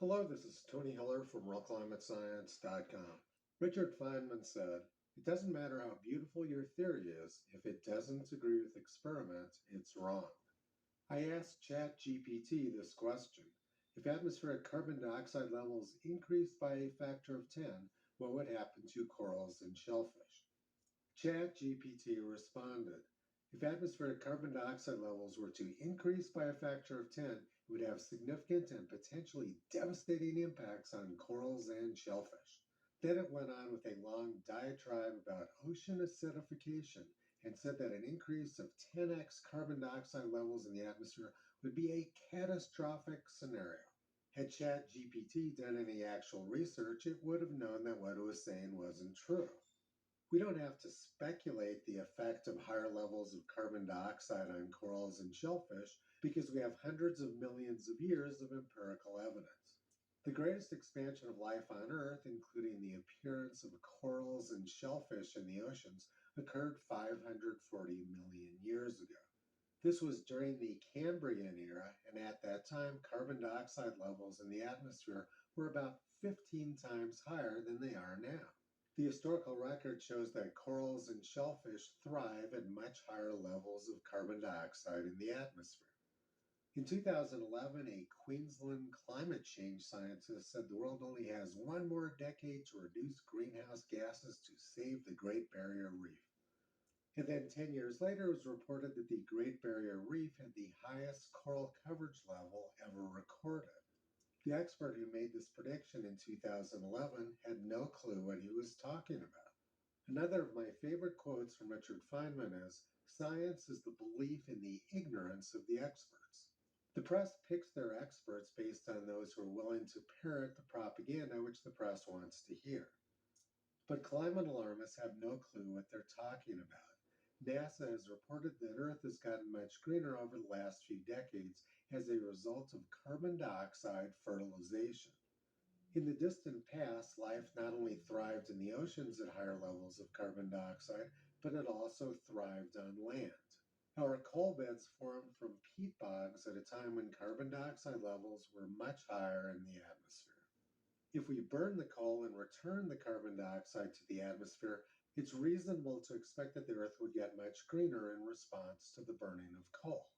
Hello, this is Tony Hiller from RealClimateScience.com. Richard Feynman said, "It doesn't matter how beautiful your theory is, if it doesn't agree with experiments, it's wrong." I asked ChatGPT this question: if atmospheric carbon dioxide levels increased by a factor of 10, what would happen to corals and shellfish? ChatGPT responded, if atmospheric carbon dioxide levels were to increase by a factor of 10, it would have significant and potentially devastating impacts on corals and shellfish. Then it went on with a long diatribe about ocean acidification and said that an increase of 10x carbon dioxide levels in the atmosphere would be a catastrophic scenario. Had ChatGPT done any actual research, it would have known that what it was saying wasn't true. We don't have to speculate the effect of higher levels of carbon dioxide on corals and shellfish because we have hundreds of millions of years of empirical evidence. The greatest expansion of life on Earth, including the appearance of corals and shellfish in the oceans, occurred 540 million years ago. This was during the Cambrian era, and at that time, carbon dioxide levels in the atmosphere were about 15 times higher than they are now. The historical record shows that corals and shellfish thrive at much higher levels of carbon dioxide in the atmosphere. In 2011, a Queensland climate change scientist said the world only has one more decade to reduce greenhouse gases to save the Great Barrier Reef. And then 10 years later, it was reported that the Great Barrier Reef had the highest coral coverage level ever recorded. The expert who made this prediction in 2011 had no clue what he was talking about. Another of my favorite quotes from Richard Feynman is, "Science is the belief in the ignorance of the experts." The press picks their experts based on those who are willing to parrot the propaganda which the press wants to hear. But climate alarmists have no clue what they're talking about. NASA has reported that Earth has gotten much greener over the last few decades as a result of carbon dioxide fertilization. In the distant past, life not only thrived in the oceans at higher levels of carbon dioxide, but it also thrived on land. Our coal beds formed from peat bogs at a time when carbon dioxide levels were much higher in the atmosphere. If we burn the coal and return the carbon dioxide to the atmosphere, it's reasonable to expect that the Earth would get much greener in response to the burning of coal.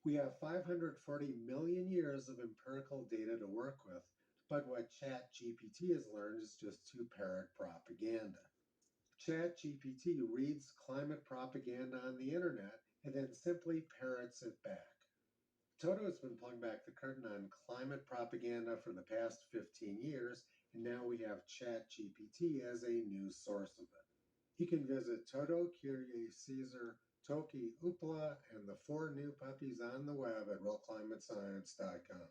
We have 540 million years of empirical data to work with, but what ChatGPT has learned is just to parrot propaganda. ChatGPT reads climate propaganda on the internet and then simply parrots it back. Toto has been pulling back the curtain on climate propaganda for the past 15 years, and now we have ChatGPT as a new source of it. You can visit Toto, Kyrie, Caesar, Toki, Upla, and the four new puppies on the web at RealClimateScience.com.